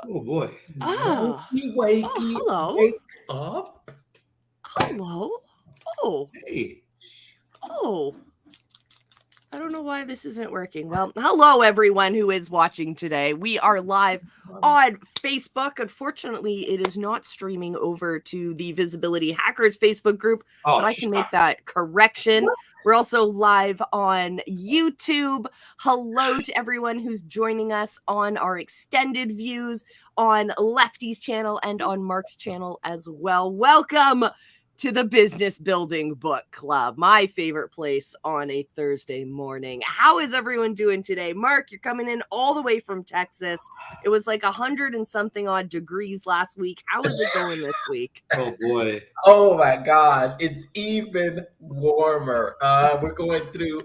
Oh boy. Oh, Wakey, hello. wake up. Hello. Oh, Hey. oh. I don't know why this isn't working. Well, hello everyone who is watching today. We are live on Facebook. Unfortunately, it is not streaming over to the Visibility Hackers Facebook group, Oh, but I can make that correction. We're also live on YouTube. Hello to everyone who's joining us on our extended views on Lefty's channel and on Mark's channel as well. Welcome to the Business Building Book Club, my favorite place on a Thursday morning. How is everyone doing today? Mark, you're coming in all the way from Texas. It was like 100 and something odd degrees last week. How is it going this week? Oh boy. Oh my gosh, it's even warmer. We're going through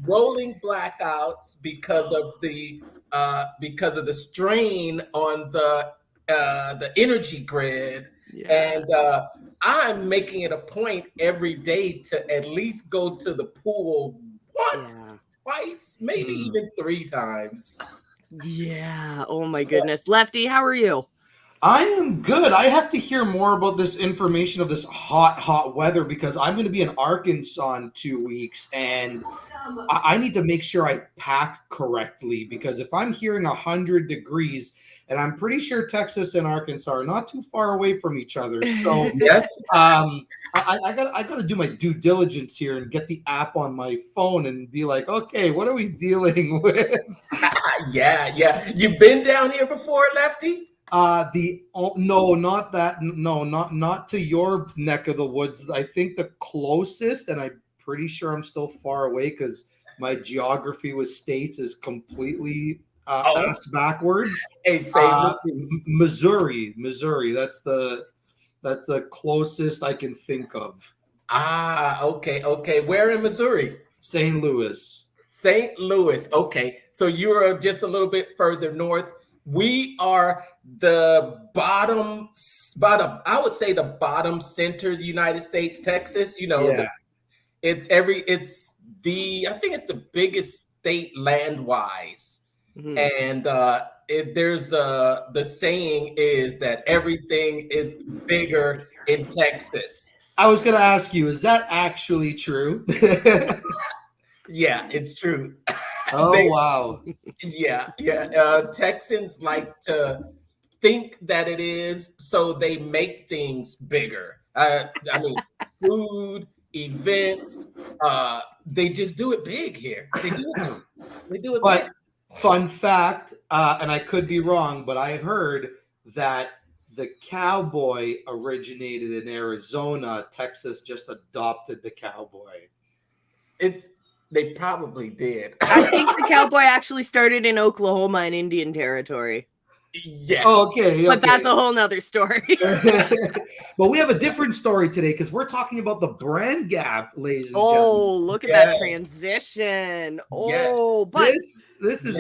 rolling blackouts because of the strain on the energy grid. Yeah. And I'm making it a point every day to at least go to the pool once, twice, maybe even 3 times. Yeah. Oh my goodness. Lefty, how are you? I am good. I have to hear more about this information of this hot weather because I'm going to be in Arkansas in 2 weeks, and I need to make sure I pack correctly because if I'm hearing 100 degrees, and I'm pretty sure Texas and Arkansas are not too far away from each other, so Yes. I got to do my due diligence here and get the app on my phone and be like, okay, what are we dealing with? Yeah. You've been down here before, Lefty? No, not that. No, not to your neck of the woods. I think the closest, and I'm pretty sure I'm still far away because my geography with states is completely ass backwards. Hey, say Missouri. That's the closest I can think of. Okay. Where in Missouri? St. Louis. St. Louis. Okay. So you're just a little bit further north. We are the bottom, I would say the bottom center of the United States, Texas. You know, Yeah. I think it's the biggest state land-wise. And there's the saying is that everything is bigger in Texas. I was going to ask you, is that actually true? Yeah, it's true. Oh, wow. Yeah. Texans like to think that it is, so they make things bigger. I mean, food, events, they just do it big here. They do it But big. fun fact, and I could be wrong, but I heard that the cowboy originated in Arizona. Texas just adopted the cowboy. They probably did. I think the cowboy actually started in Oklahoma and Indian Territory. Yeah. Okay. But that's a whole nother story. But we have a different story today because we're talking about the brand gap, ladies and gentlemen. Oh, look at that transition. Oh, but this is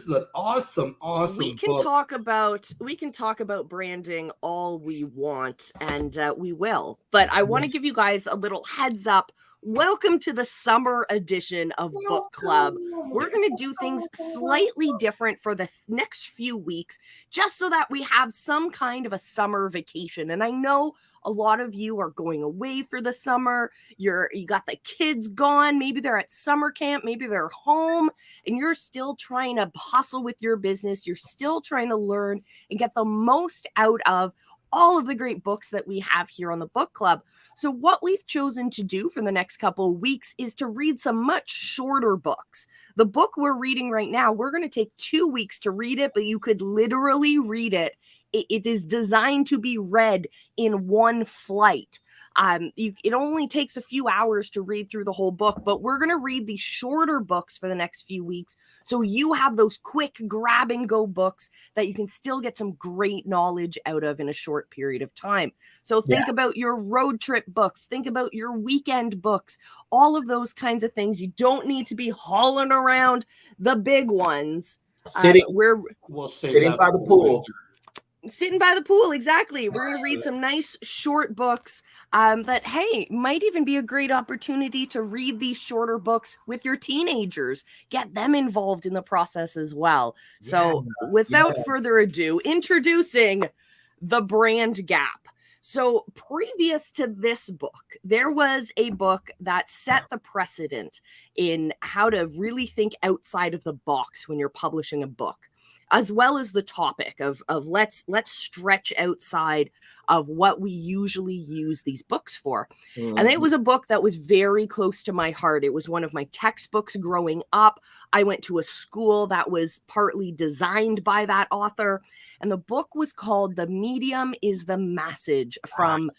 an awesome we can book. talk about branding all we want, and we will. But I want to give you guys a little heads up. Welcome to the summer edition of Book Club. We're going to do things slightly different for the next few weeks, just so that we have some kind of a summer vacation. And I know a lot of you are going away for the summer. You got the kids gone. Maybe they're at summer camp. Maybe they're home, and you're still trying to hustle with your business. You're still trying to learn and get the most out of all of the great books that we have here on the Book Club. So what we've chosen to do for the next couple of weeks is to read some much shorter books. The book we're reading right now, we're going to take 2 weeks to read it, but you could literally read it. It is designed to be read in one flight. It only takes a few hours to read through the whole book, but we're going to read these shorter books for the next few weeks. So you have those quick grab and go books that you can still get some great knowledge out of in a short period of time. So think about your road trip books, think about your weekend books, all of those kinds of things. You don't need to be hauling around the big ones. Sitting We'll say by the pool. Sitting by the pool, exactly. We're going to read some nice short books that, hey, might even be a great opportunity to read these shorter books with your teenagers. Get them involved in the process as well. So without further ado, introducing The Brand Gap. So previous to this book, there was a book that set the precedent in how to really think outside of the box when you're publishing a book, as well as the topic of let's stretch outside of what we usually use these books for. Mm-hmm. And it was a book that was very close to my heart. It was one of my textbooks growing up. I went to a school that was partly designed by that author. And the book was called The Medium is the Message, from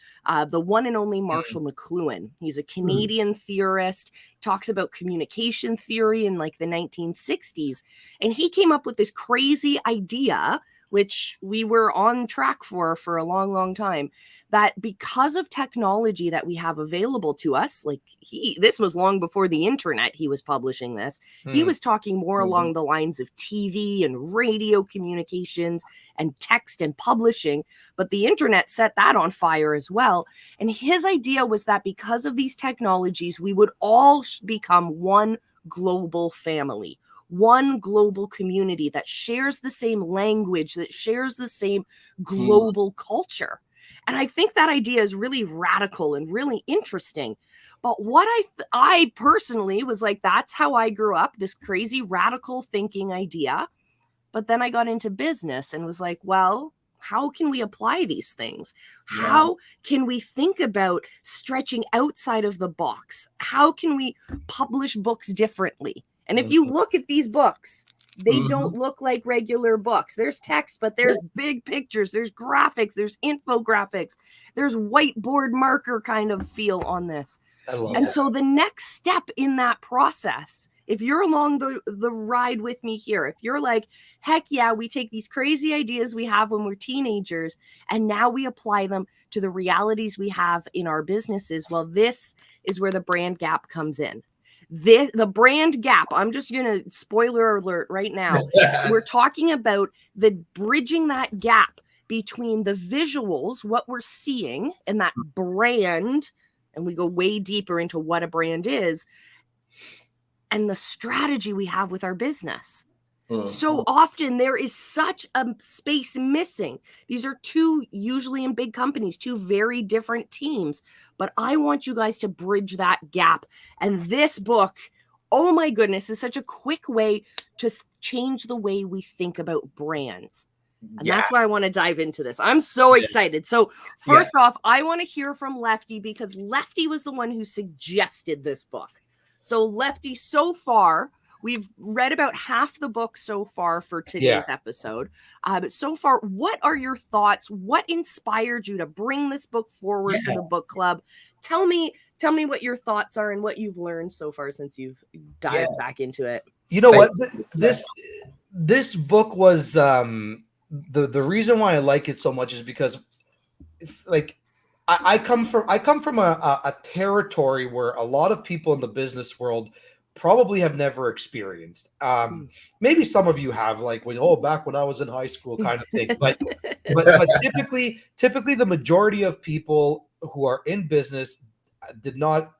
the one and only Marshall McLuhan. He's a Canadian theorist, talks about communication theory in like the 1960s. And he came up with this crazy idea, which we were on track for a long, long time, that because of technology that we have available to us, like this was long before the internet, he was publishing this. He was talking more along the lines of TV and radio communications and text and publishing, but the internet set that on fire as well. And his idea was that because of these technologies, we would all become one global family, one global community that shares the same language, that shares the same global culture. And I think that idea is really radical and really interesting. But what I personally was like, that's how I grew up, this crazy radical thinking idea. But then I got into business and was like, well, how can we apply these things? How can we think about stretching outside of the box? How can we publish books differently? And if you look at these books, they don't look like regular books. There's text, but there's big pictures, there's graphics, there's infographics, there's whiteboard marker kind of feel on this. So the next step in that process, if you're along the ride with me here, if you're like, heck yeah, we take these crazy ideas we have when we're teenagers and now we apply them to the realities we have in our businesses, well, this is where the brand gap comes in. The brand gap, I'm just going to spoiler alert right now. We're talking about the bridging that gap between the visuals, what we're seeing, and that brand, and we go way deeper into what a brand is, and the strategy we have with our business. So often there is such a space missing. These are two, usually in big companies, two very different teams. But I want you guys to bridge that gap. And this book, oh my goodness, is such a quick way to change the way we think about brands. And that's why I want to dive into this. I'm so excited. So first off, I want to hear from Lefty, because Lefty was the one who suggested this book. So Lefty, so far, we've read about half the book so far for today's episode. But so far, what are your thoughts? What inspired you to bring this book forward for the book club? Tell me what your thoughts are and what you've learned so far since you've dived back into it. You know what? This book was the reason why I like it so much is because, like, I come from a territory where a lot of people in the business world probably have never experienced. Maybe some of you have, like, back when I was in high school kind of thing. But typically the majority of people who are in business did not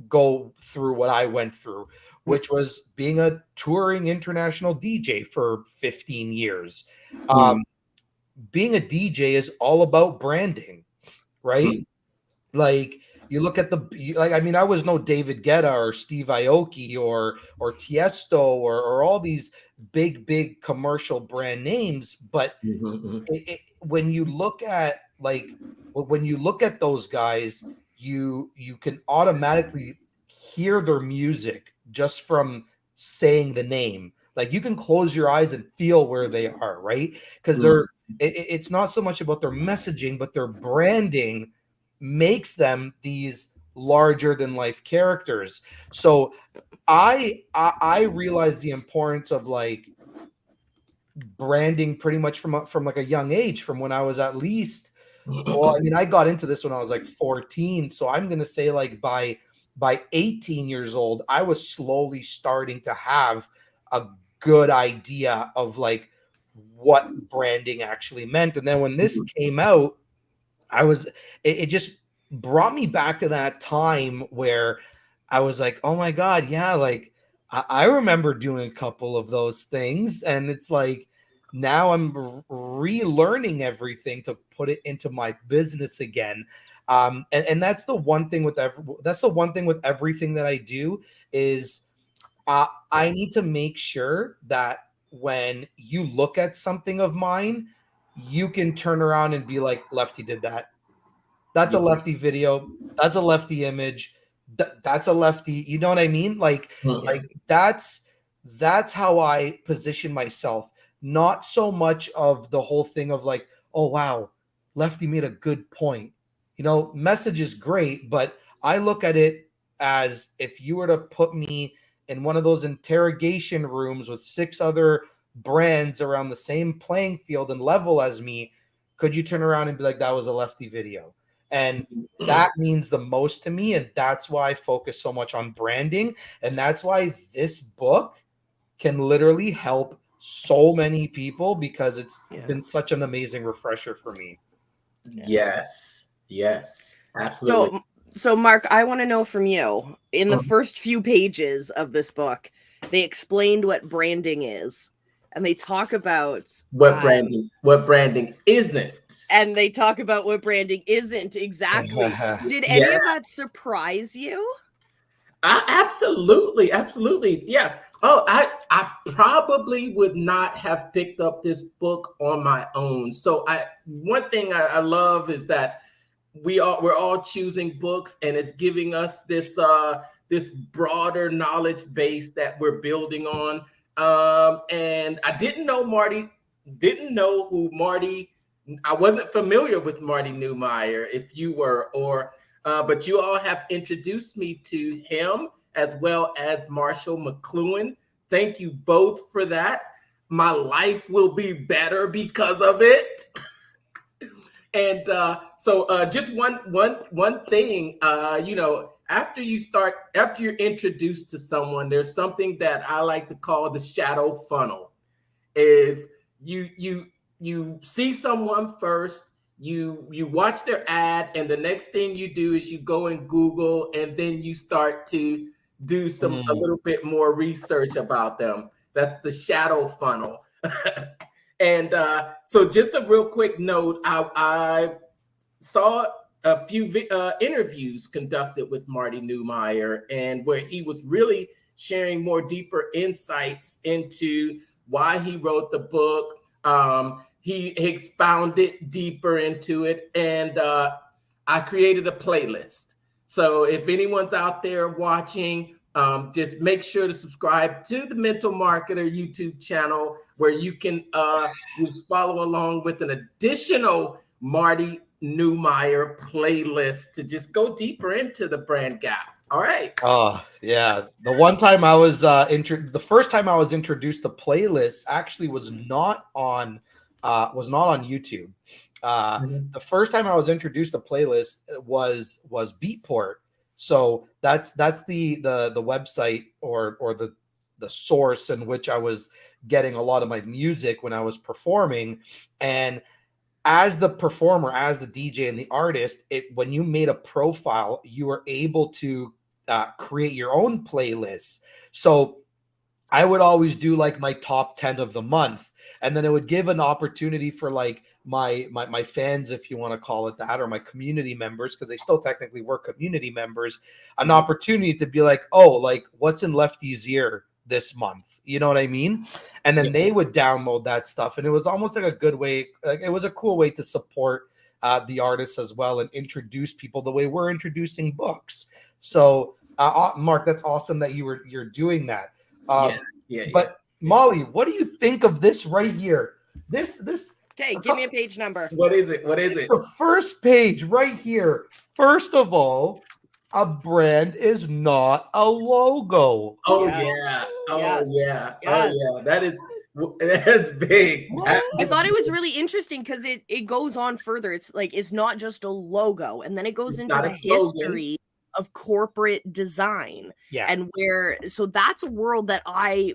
go through what I went through, which was being a touring international DJ for 15 years. Being a DJ is all about branding, right? Like, you look at I was no David Guetta or Steve Aoki or Tiesto or all these big commercial brand names, but when you look at those guys, you can automatically hear their music just from saying the name. Like, you can close your eyes and feel where they are, right? Because it's not so much about their messaging, but their branding makes them these larger than life characters. So I realized the importance of, like, branding pretty much from like a young age, from when I was at least, well, I mean, I got into this when I was like 14. So I'm going to say, like, by 18 years old, I was slowly starting to have a good idea of, like, what branding actually meant. And then when this came out, it just brought me back to that time where I was like, oh my God, yeah, like I remember doing a couple of those things. And it's like now I'm relearning everything to put it into my business again. And that's the one thing with everything that I do is I need to make sure that when you look at something of mine, you can turn around and be like, Lefty did that. That's a Lefty video. That's a Lefty image. That's a Lefty. You know what I mean? Like that's how I position myself. Not so much of the whole thing of like, oh wow, Lefty made a good point. You know, message is great, but I look at it as if you were to put me in one of those interrogation rooms with 6 other brands around the same playing field and level as me, could you turn around and be like, that was a Lefty video? And that means the most to me. And that's why I focus so much on branding. And that's why this book can literally help so many people because it's been such an amazing refresher for me. Yes, absolutely. So Mark, I want to know from you, in the first few pages of this book, they explained what branding is. And they talk about what branding isn't. And they talk about what branding isn't exactly. Did any of that surprise you? Absolutely. Yeah. Oh, I probably would not have picked up this book on my own. So one thing I love is that we're all choosing books, and it's giving us this this broader knowledge base that we're building on. And I didn't know who Marty. I wasn't familiar with Marty Neumeier, if you were, but you all have introduced me to him as well as Marshall McLuhan. Thank you both for that. My life will be better because of it. And so just one thing, you know, after you're introduced to someone, there's something that I like to call the shadow funnel. Is you see someone first, you watch their ad, and the next thing you do is you go and Google, and then you start to do a little bit more research about them. That's the shadow funnel. And so just a real quick note, I saw a few interviews conducted with Marty Neumeier, and where he was really sharing more deeper insights into why he wrote the book. He expounded deeper into it, and I created a playlist. So if anyone's out there watching, just make sure to subscribe to the Mental Marketer YouTube channel, where you can just follow along with an additional Marty Neumeier playlist to just go deeper into the brand gap. All right. Oh yeah, the first time I was introduced to playlists actually was not on YouTube. The first time I was introduced to playlists was Beatport. So that's the website or the source in which I was getting a lot of my music when I was performing. And as the performer, as the DJ and the artist, when you made a profile, you were able to create your own playlists. So I would always do like my top 10 of the month, and then it would give an opportunity for like my fans, if you want to call it that, or my community members, because they still technically were community members, an opportunity to be like, oh, like what's in Lefty's ear this month, you know what I mean? And then they would download that stuff, and it was almost like a good way, like it was a cool way to support the artists as well and introduce people the way we're introducing books. So Mark, that's awesome that you're doing that. But Molly, what do you think of this right here? This Okay, give me a page number. What is it? The first page right here. First of all, a brand is not a logo. Oh Yes. yeah. Yes. That's big. I thought it was really interesting because it goes on further. It's like it's not just a logo, and then it goes into the history of corporate design. Yeah. And so that's a world that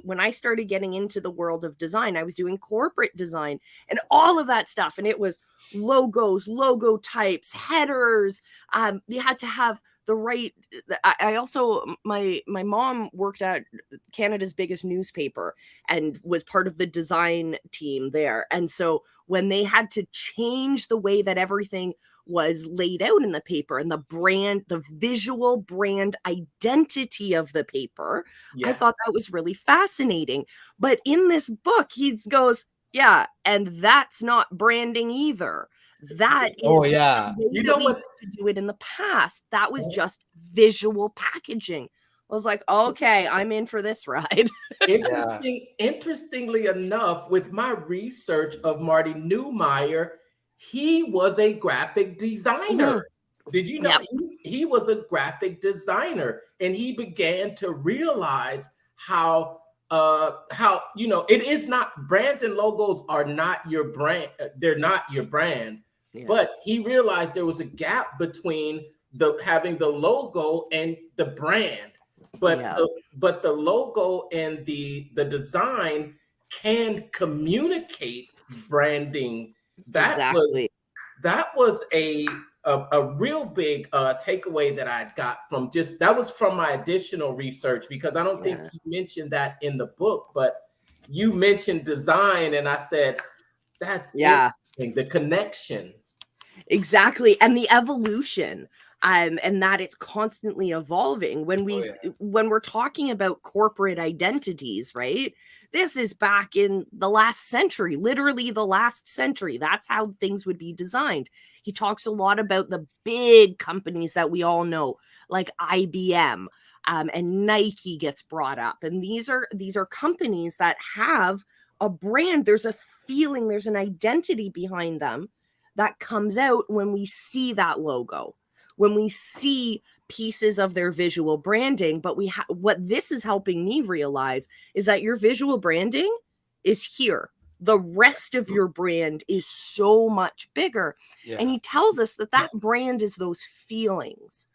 when I started getting into the world of design, I was doing corporate design and all of that stuff. And it was logos, logo types, headers. You had to have the right. I also, my mom worked at Canada's biggest newspaper and was part of the design team there. And so when they had to change the way that everything was laid out in the paper and the visual brand identity of the paper, I thought that was really fascinating. But in this book, he goes, yeah, and that's not branding either. That is yeah. You know what? To do it in the past. That was just visual packaging. I was like, okay, I'm in for this ride. Interestingly enough, with my research of Marty Neumeier, he was a graphic designer. Did you know? Yep. He was a graphic designer, and he began to realize how it is not, brands and logos are not your brand. They're not your brand. Yeah. But he realized there was a gap between having the logo and the brand. But the logo and the design can communicate branding. That was a real big takeaway that I got from that was from my additional research, because I don't think you mentioned that in the book, but you mentioned design, and I said, that's interesting, the connection. Exactly. And the evolution. And that it's constantly evolving. When we're talking about corporate identities, right? This is back in the last century, literally the last century. That's how things would be designed. He talks a lot about the big companies that we all know, like IBM, and Nike gets brought up. And these are companies that have a brand. There's a feeling, there's an identity behind them that comes out when we see that logo, when we see pieces of their visual branding. But what this is helping me realize is that your visual branding is here. The rest of your brand is so much bigger. Yeah. And he tells us that brand is those feelings.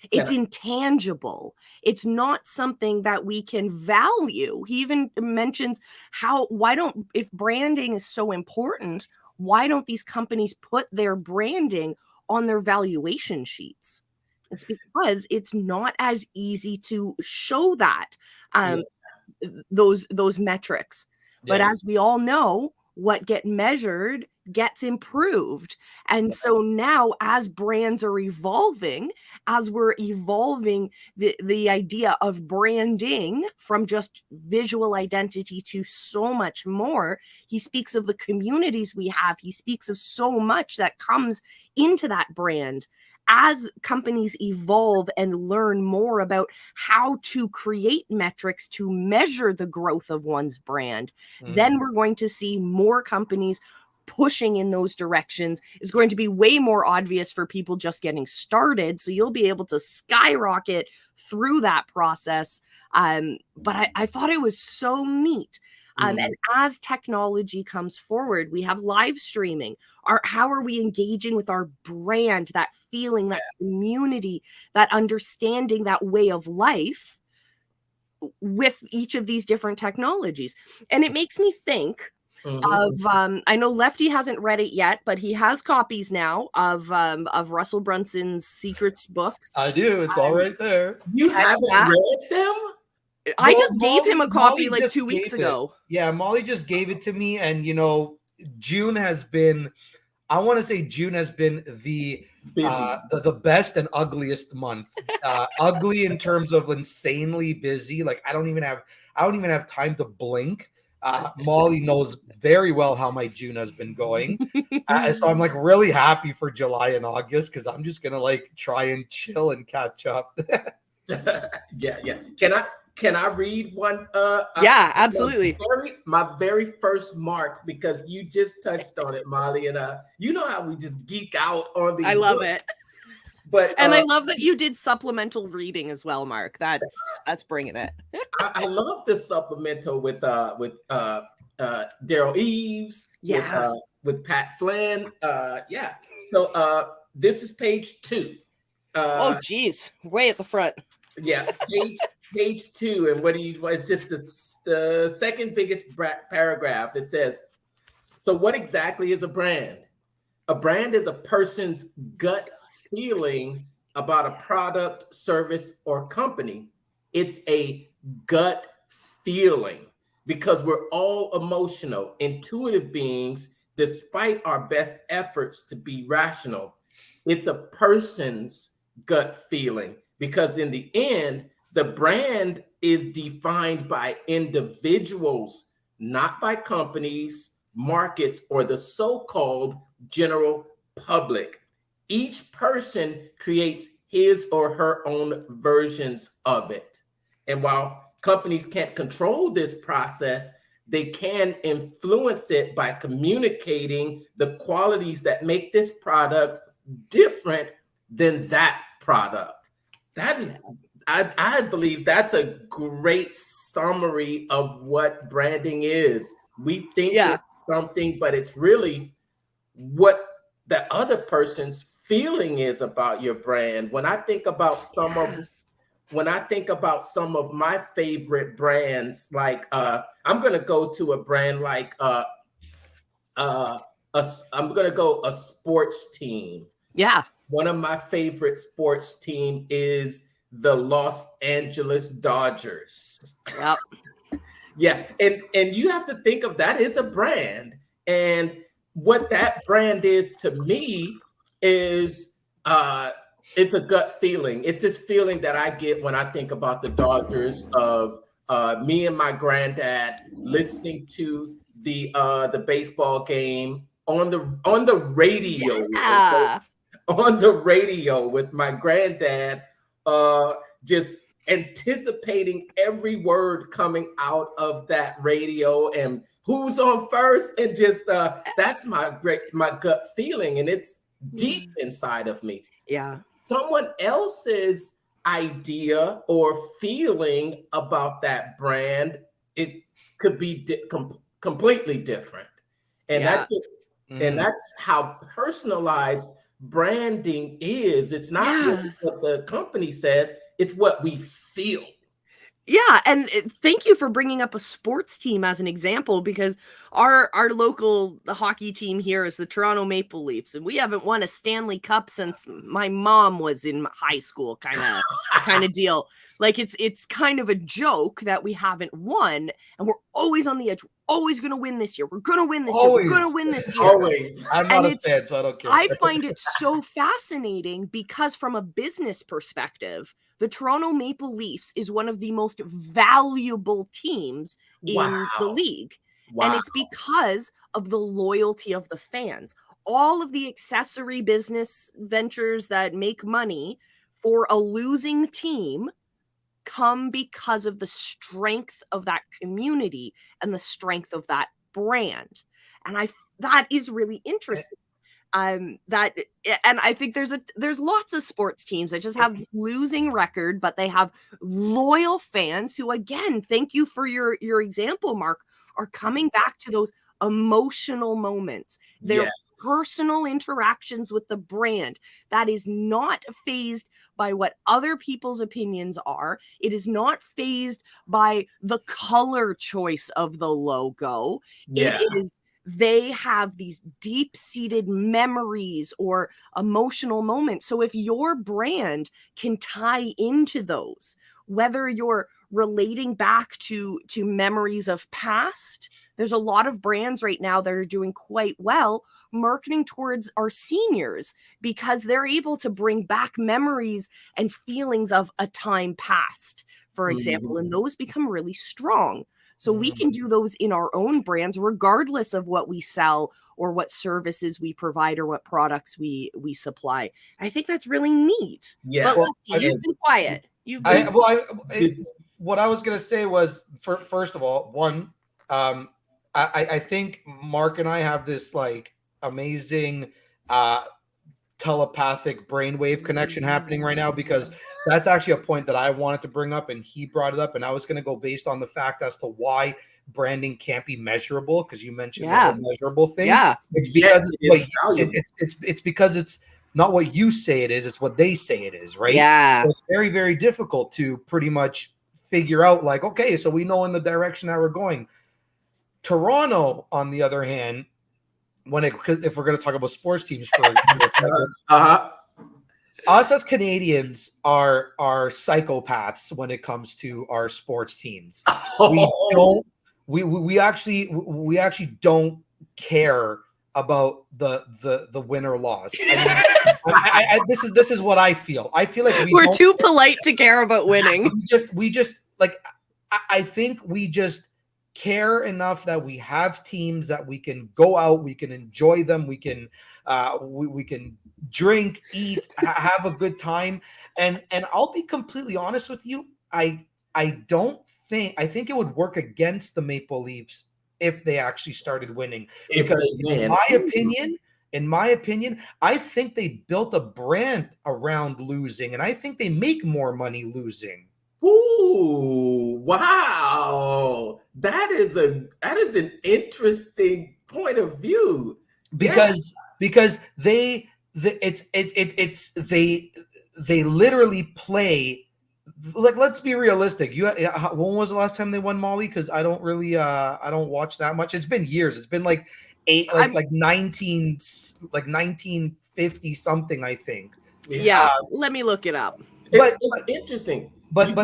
It's intangible. It's not something that we can value. He even mentions if branding is so important, why don't these companies put their branding on their valuation sheets? It's because it's not as easy to show that, those metrics. Yeah. But as we all know, what gets measured gets improved. And so now, as brands are evolving, as we're evolving the idea of branding from just visual identity to so much more, he speaks of the communities we have. He speaks of so much that comes into that brand. As companies evolve and learn more about how to create metrics to measure the growth of one's brand, then we're going to see more companies pushing in those directions. Is going to be way more obvious for people just getting started. So you'll be able to skyrocket through that process. But I thought it was so neat. And as technology comes forward, we have live streaming. How are we engaging with our brand, that feeling, that community, that understanding, that way of life with each of these different technologies? And it makes me think of, I know Lefty hasn't read it yet, but he has copies now of Russell Brunson's Secrets books. I do. It's all right there. You haven't read them? I just gave him a copy like 2 weeks ago. Yeah, Molly just gave it to me. And, June has been, I want to say June has been the best and ugliest month. Ugly in terms of insanely busy. Like I don't even have time to blink. Molly knows very well how my June has been going. So I'm like really happy for July and August, because I'm just going to like try and chill and catch up. Yeah. Can I read one? Yeah, absolutely. My very first mark, because you just touched on it, Molly, and you know how we just geek out on these. I love it. But I love that you did supplemental reading as well, Mark. That's bringing it. I love the supplemental with Daryl Eves. With Pat Flynn. So this is page 2. Oh, geez, way at the front. Yeah, page 2, and what do you? It's just the second biggest paragraph. It says, "So what exactly is a brand? A brand is a person's gut feeling about a product, service, or company. It's a gut feeling because we're all emotional, intuitive beings, despite our best efforts to be rational. It's a person's gut feeling because, in the end, the brand is defined by individuals, not by companies, markets, or the so-called general public. Each person creates his or her own versions of it. And while companies can't control this process, they can influence it by communicating the qualities that make this product different than that product." That is, I believe that's a great summary of what branding is. We think it's something, but it's really what the other person's feeling is about your brand. When I think about some of my favorite brands, like I'm gonna go to a brand like I'm gonna go a sports team. Yeah. One of my favorite sports team is the Los Angeles Dodgers. Yep. Yeah, and you have to think of that as a brand, and what that brand is to me is it's a gut feeling. It's this feeling that I get when I think about the Dodgers, of me and my granddad listening to the baseball game on the radio. Yeah. On the radio with my granddad, just anticipating every word coming out of that radio and who's on first, and just that's my gut feeling, and it's deep inside of me. Yeah. Someone else's idea or feeling about that brand, it could be completely different, and that's how personalized branding is. It's not what the company says, it's what we feel. Yeah, and thank you for bringing up a sports team as an example, because our local hockey team here is the Toronto Maple Leafs, and we haven't won a Stanley Cup since my mom was in high school, kind of deal. Like it's kind of a joke that we haven't won, and we're always on the edge. We're always going to win this year. We're going to win this year. We're going to win this year. Always. I'm not a fan, so I don't care. I find it so fascinating because, from a business perspective, the Toronto Maple Leafs is one of the most valuable teams in the league. Wow. And it's because of the loyalty of the fans. All of the accessory business ventures that make money for a losing team come because of the strength of that community and the strength of that brand. And that is really interesting. And I think there's lots of sports teams that just have losing record, but they have loyal fans who, again, thank you for your example, Mark, are coming back to those emotional moments, their personal interactions with the brand. That is not phased by what other people's opinions are. It is not phased by the color choice of the logo. It is, they have these deep-seated memories or emotional moments. So if your brand can tie into those, whether you're relating back to memories of past, there's a lot of brands right now that are doing quite well marketing towards our seniors, because they're able to bring back memories and feelings of a time past, for example, and those become really strong. So we can do those in our own brands, regardless of what we sell or what services we provide or what products we supply. I think that's really neat. Yeah. But you've been quiet. What I was going to say was, first of all, one, I think Mark and I have this like amazing telepathic brainwave connection happening right now, because that's actually a point that I wanted to bring up, and he brought it up, and I was going to go based on the fact as to why branding can't be measurable, because you mentioned the measurable thing. Yeah, it's because it's because it's not what you say it is, it's what they say it is, right? Yeah. So it's very, very difficult to pretty much figure out, like, okay, so we know in the direction that we're going. Toronto, on the other hand, because if we're going to talk about sports teams for a second, us as Canadians are psychopaths when it comes to our sports teams. We actually don't care about the win or loss. I mean, this is what I feel. I feel like we're too polite to care about winning. We just like I think we just care enough that we have teams that we can go out, we can enjoy them, we can drink, eat, have a good time, and I'll be completely honest with you. I think it would work against the Maple Leafs if they actually started winning, because in my opinion, I think they built a brand around losing, and I think they make more money losing. Ooh, wow. That is an interesting point of view. Because they literally play, like, let's be realistic. When was the last time they won, Molly? Because I don't really I don't watch that much. It's been years. It's been like 1950 something, I think. Yeah, let me look it up. But it's interesting. But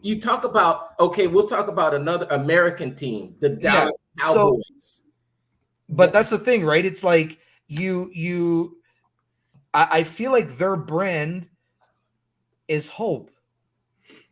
you talk about, okay, we'll talk about another American team, the Dallas Cowboys. But that's the thing, right? It's like I feel like their brand is hope.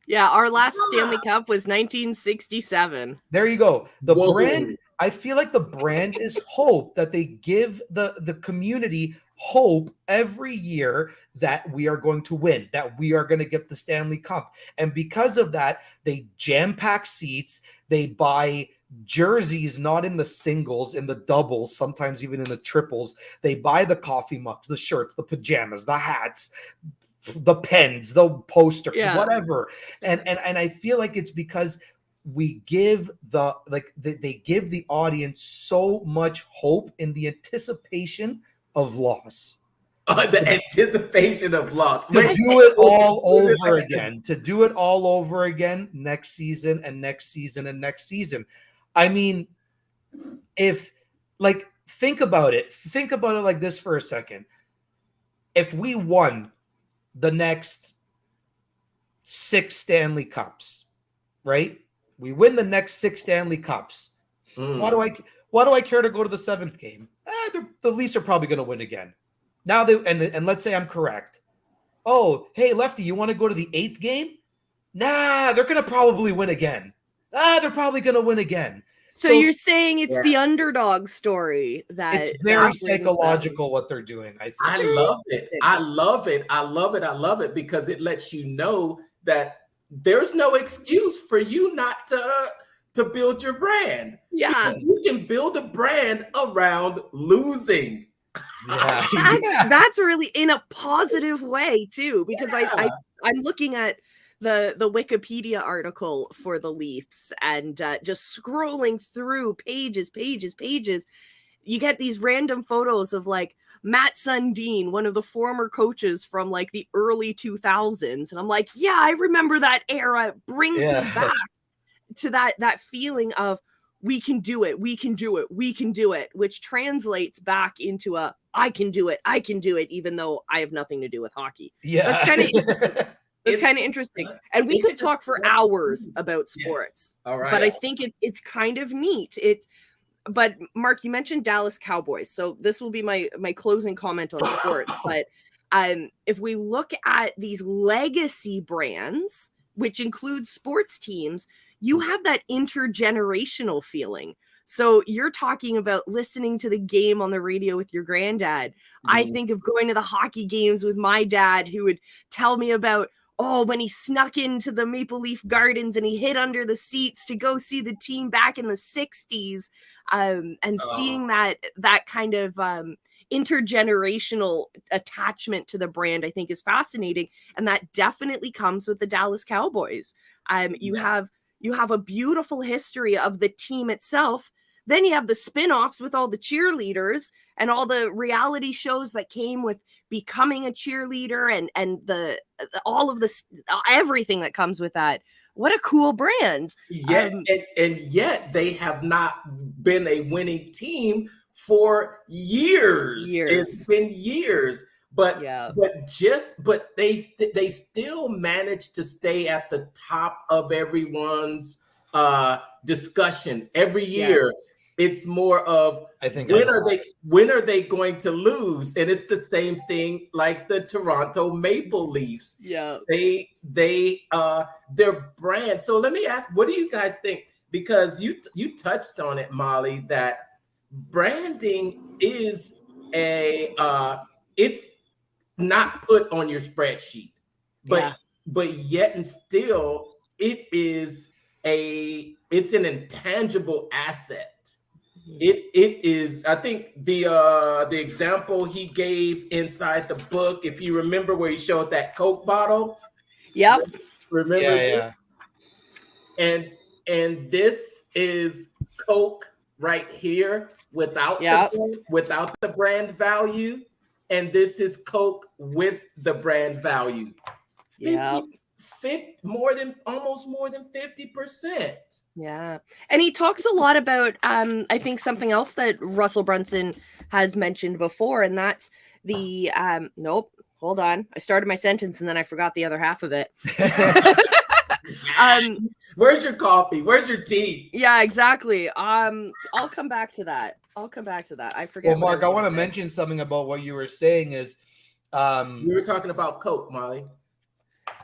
Yeah, our last Stanley Cup was 1967. There you go. The brand, I feel like the brand is hope, that they give the community hope every year that we are going to win, that we are going to get the Stanley Cup. And because of that, they jam-pack seats, they buy jerseys, not in the singles, in the doubles, sometimes even in the triples. They buy the coffee mugs, the shirts, the pajamas, the hats, the pens, the posters, whatever. And I feel like it's because we give they give the audience so much hope in the anticipation of loss. The anticipation of loss. To do it all over again. To do it all over again next season and next season and next season. I mean, think about it. Think about it like this for a second. If we won the next 6 Stanley Cups, right? We win the next 6 Stanley Cups. Why do I care to go to the 7th game? The Leafs are probably going to win again. Now and let's say I'm correct. Oh, hey, Lefty, you want to go to the 8th game? Nah, they're going to probably win again. They're probably going to win again. So you're saying it's the underdog story that it's very psychological what they're doing. I think. I love it. I love it. I love it. I love it because it lets you know that there's no excuse for you not to build your brand. Yeah, you can build a brand around losing. Yeah. That's really in a positive way too, because I'm looking at the Wikipedia article for the Leafs and just scrolling through pages, you get these random photos of like Matt Sundin, one of the former coaches from like the early 2000s, and I'm like, yeah, I remember that era. It brings me back to that feeling of we can do it, which translates back into I can do it, even though I have nothing to do with hockey. Yeah, that's kind of it's kind of interesting, and we could talk for hours about sports. All right, but I think it's kind of neat. But Mark, you mentioned Dallas Cowboys, so this will be my closing comment on sports. But if we look at these legacy brands, which include sports teams, you have that intergenerational feeling. So you're talking about listening to the game on the radio with your granddad. I think of going to the hockey games with my dad, who would tell me about, when he snuck into the Maple Leaf Gardens and he hid under the seats to go see the team back in the 60s, and seeing that kind of intergenerational attachment to the brand, I think, is fascinating. And that definitely comes with the Dallas Cowboys. You have a beautiful history of the team itself, Then you have the spin-offs with all the cheerleaders and all the reality shows that came with becoming a cheerleader and the all of this, everything that comes with that. What a cool brand. Yet, and yet they have not been a winning team for years. It's been years. But they still manage to stay at the top of everyone's discussion every year. It's more of, I think, when are they going to lose? And it's the same thing like the Toronto Maple Leafs. Yeah, their brand. So let me ask, what do you guys think? Because you touched on it, Molly, that branding is it's not put on your spreadsheet, but yet and still it's an intangible asset. It is. I think the example he gave inside the book, if you remember, where he showed that Coke bottle. Yep. Remember? Yeah. And this is Coke right here without the brand value, and this is Coke with the brand value. Almost more than 50%. Yeah. And he talks a lot about I think something else that Russell Brunson has mentioned before, and that's the nope, hold on. I started my sentence and then I forgot the other half of it. Where's your coffee? Where's your tea? Yeah, exactly. I'll come back to that. I forget. Well, Mark, I want to mention something about what you were saying is we were talking about Coke, Molly.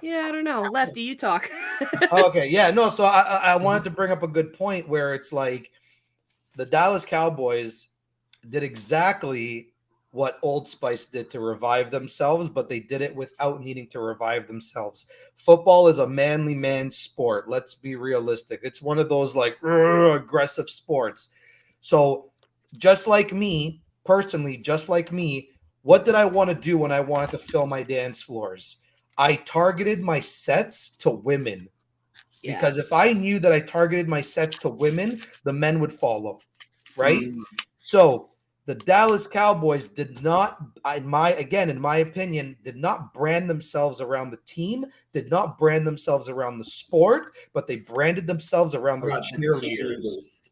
Yeah, I don't know. Lefty, you talk. Okay, yeah, no, so I wanted to bring up a good point where it's like the Dallas Cowboys did exactly what Old Spice did to revive themselves, but they did it without needing to revive themselves. Football is a manly man sport. Let's be realistic. It's one of those like aggressive sports. So just like me, personally, what did I want to do when I wanted to fill my dance floors? I targeted my sets to women, because if I knew that I targeted my sets to women, the men would follow, right? So the Dallas Cowboys did not, in my opinion, did not brand themselves around the team, did not brand themselves around the sport, but they branded themselves around their cheerleaders.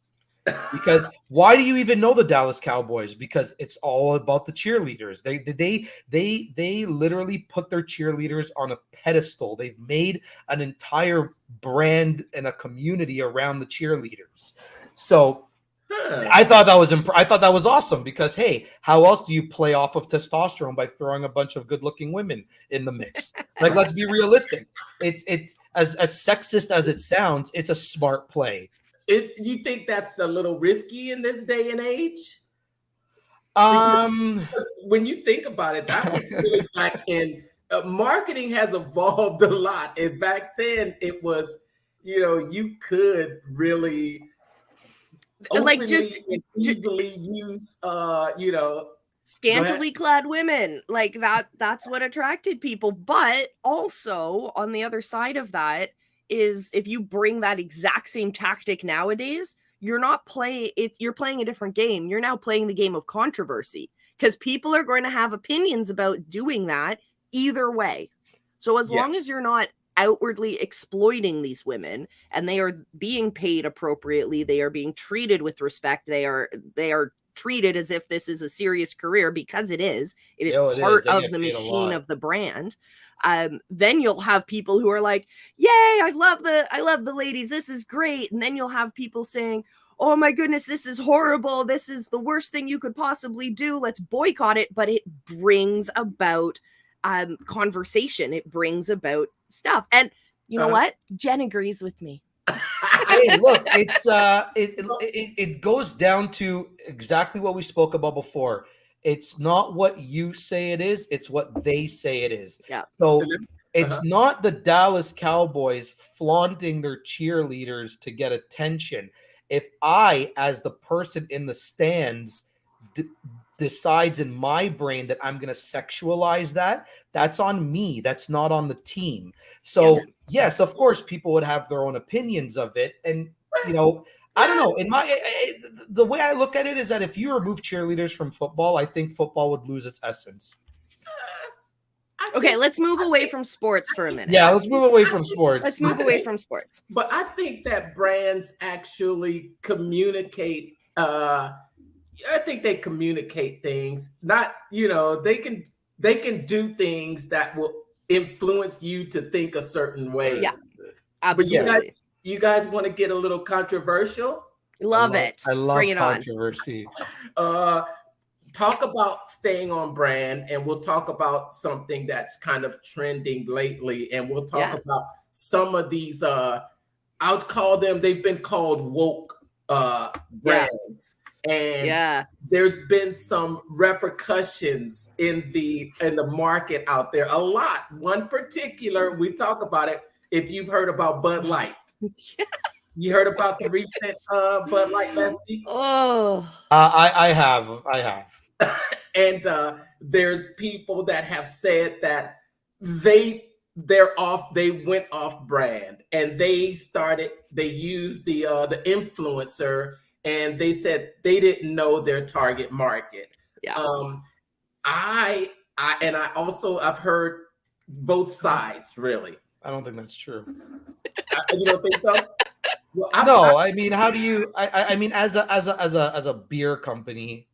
Because why do you even know the Dallas Cowboys? Because it's all about the cheerleaders. They literally put their cheerleaders on a pedestal. They've made an entire brand and a community around the cheerleaders. So I thought that was awesome, because hey, how else do you play off of testosterone? By throwing a bunch of good-looking women in the mix. Like, let's be realistic. It's as sexist as it sounds, it's a smart play. You think that's a little risky in this day and age? Because when you think about it, that was really back in marketing has evolved a lot. And back then it was, you could really easily use scantily clad women. Like that's what attracted people. But also on the other side of that is, if you bring that exact same tactic nowadays, you're playing a different game. You're now playing the game of controversy, because people are going to have opinions about doing that either way. So as long as you're not outwardly exploiting these women and they are being paid appropriately, they are being treated with respect, they are treated as if this is a serious career, because it is part of the machine of the brand. Then you'll have people who are like, yay, I love the ladies, this is great. And then you'll have people saying, oh my goodness, this is horrible, this is the worst thing you could possibly do, let's boycott it. But it brings about conversation, it brings about stuff. And you know what, Jen agrees with me. Hey, look, it's it goes down to exactly what we spoke about before. It's not what you say it is, it's what they say it is. Yeah. So it's not the Dallas Cowboys flaunting their cheerleaders to get attention. If I, as the person in the stands, decides in my brain that I'm going to sexualize that, that's on me. That's not on the team. So yes, of course, people would have their own opinions of it. And, I don't know. In the way I look at it is that if you remove cheerleaders from football, I think football would lose its essence. Okay, let's move away from sports for a minute. Yeah, let's move away from sports. Let's move away from sports. But I think that brands actually communicate. I think they communicate things. Not, they can do things that will influence you to think a certain way. Yeah, absolutely. But you guys want to get a little controversial? Love it. I love Bring it controversy. Talk about staying on brand, and we'll talk about something that's kind of trending lately, and we'll talk about some of these I'll call them, they've been called woke brands. And there's been some repercussions in the market out there. A lot. One particular, we talk about it. If you've heard about Bud Light. You heard about the recent Bud Light Lefty? Oh, I have. And there's people that have said that they went off brand, and they used the influencer, and they said they didn't know their target market. Yeah. I've heard both sides, really. I don't think that's true. You don't think so? Well, I mean, how do you? I mean, as a beer company,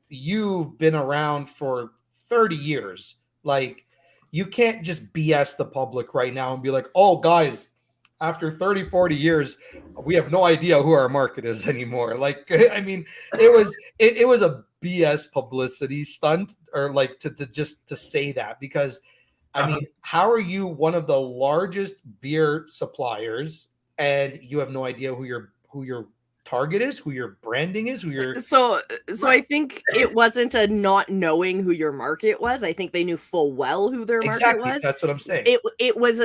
you've been around for 30 years. Like, you can't just BS the public right now and be like, oh, guys, after 30, 40 years, we have no idea who our market is anymore. Like, I mean, it was a BS publicity stunt, or like to say that, because I mean, how are you one of the largest beer suppliers and you have no idea who your target is, who your branding is, so I think it wasn't a not knowing who your market was. I think they knew full well who their market was. That's what I'm saying. It was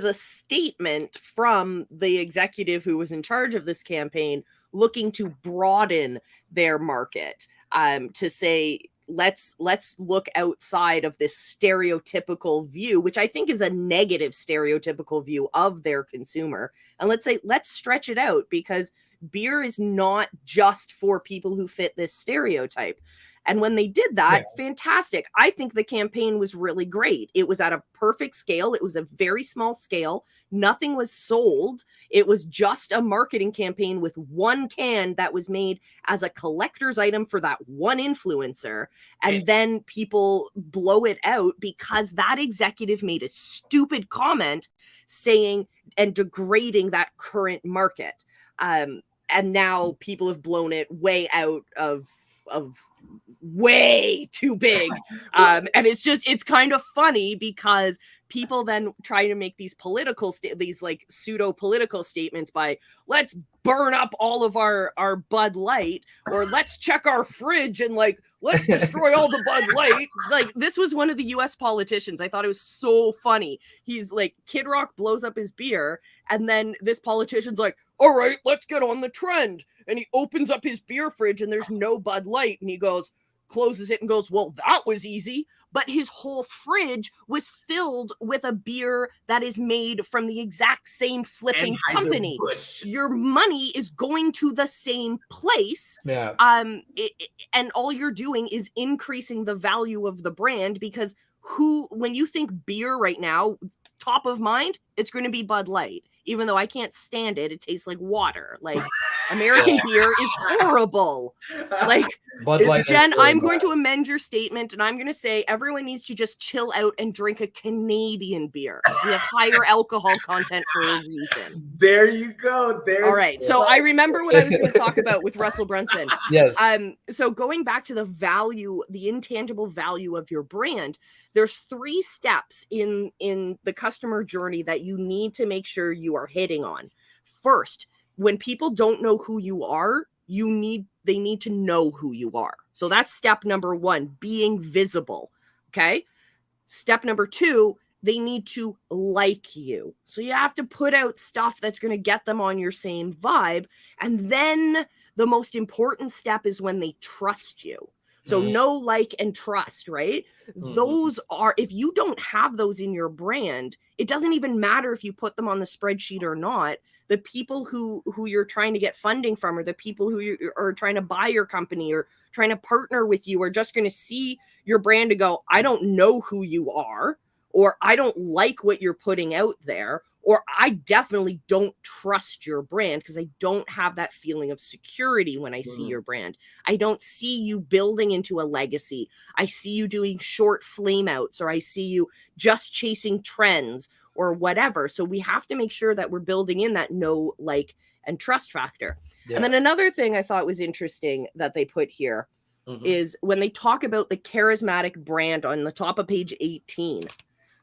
a statement from the executive who was in charge of this campaign, looking to broaden their market, to say, let's look outside of this stereotypical view, which I think is a negative stereotypical view of their consumer. And let's stretch it out, because beer is not just for people who fit this stereotype. And when they did that, fantastic. I think the campaign was really great. It was at a perfect scale. It was a very small scale. Nothing was sold. It was just a marketing campaign with one can that was made as a collector's item for that one influencer. And then people blow it out because that executive made a stupid comment saying and degrading that current market. And now people have blown it way out of way too big. And it's kind of funny, because people then try to make these these like pseudo political statements by, let's burn up all of our Bud Light, or let's check our fridge and like, let's destroy all the Bud Light. Like, this was one of the US politicians. I thought it was so funny. He's like, Kid Rock blows up his beer, and then this politician's like, all right, let's get on the trend. And he opens up his beer fridge and there's no Bud Light, and he closes it and goes, well, that was easy. But his whole fridge was filled with a beer that is made from the exact same flipping company. Your money is going to the same place. Yeah. And all you're doing is increasing the value of the brand, because when you think beer right now, top of mind, it's going to be Bud Light. Even though I can't stand it, it tastes like water. Like, American beer is horrible. Like, Bud Light, Jen, I'm going to amend your statement, and I'm going to say everyone needs to just chill out and drink a Canadian beer. We have higher alcohol content for a reason. There you go. All right. So I remember what I was going to talk about with Russell Brunson. Yes. So going back to the value, the intangible value of your brand, there's 3 steps in the customer journey that you need to make sure you are hitting on. First, when people don't know who you are, they need to know who you are. So that's step number 1, being visible. Okay. Step number 2, they need to like you. So you have to put out stuff that's going to get them on your same vibe. And then the most important step is when they trust you. So know, like, and trust, right? Those are, if you don't have those in your brand, it doesn't even matter if you put them on the spreadsheet or not. The people who you're trying to get funding from, or the people who you are trying to buy your company or trying to partner with you, are just going to see your brand and go, I don't know who you are, or I don't like what you're putting out there, or I definitely don't trust your brand because I don't have that feeling of security when I see your brand. I don't see you building into a legacy. I see you doing short flame outs, or I see you just chasing trends or whatever. So we have to make sure that we're building in that know, like, and trust factor. Yeah. And then another thing I thought was interesting that they put here is when they talk about the charismatic brand on the top of page 18.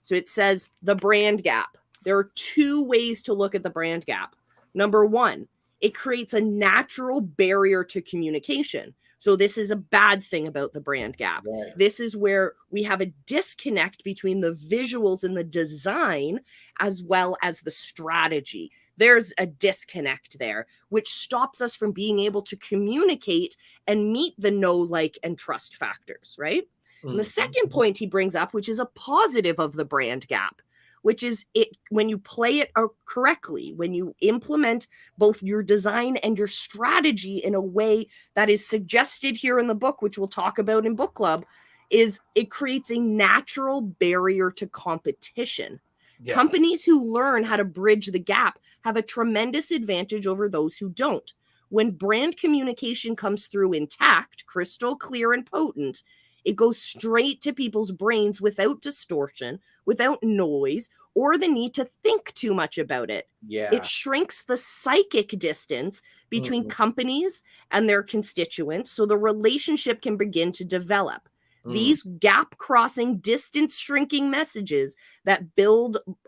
So it says the brand gap. There are two ways to look at the brand gap. Number one, it creates a natural barrier to communication. So this is a bad thing about the brand gap. Right. This is where we have a disconnect between the visuals and the design as well as the strategy. There's a disconnect there, which stops us from being able to communicate and meet the know, like, and trust factors, right? And the second point he brings up, which is a positive of the brand gap, which is it when you play it correctly, when you implement both your design and your strategy in a way that is suggested here in the book, which we'll talk about in book club, is it creates a natural barrier to competition. Yeah. Companies who learn how to bridge the gap have a tremendous advantage over those who don't. When brand communication comes through intact, crystal clear, and potent, it goes straight to people's brains without distortion, without noise, or the need to think too much about it. Yeah. It shrinks the psychic distance between companies and their constituents, so the relationship can begin to develop. These gap-crossing, distance-shrinking messages that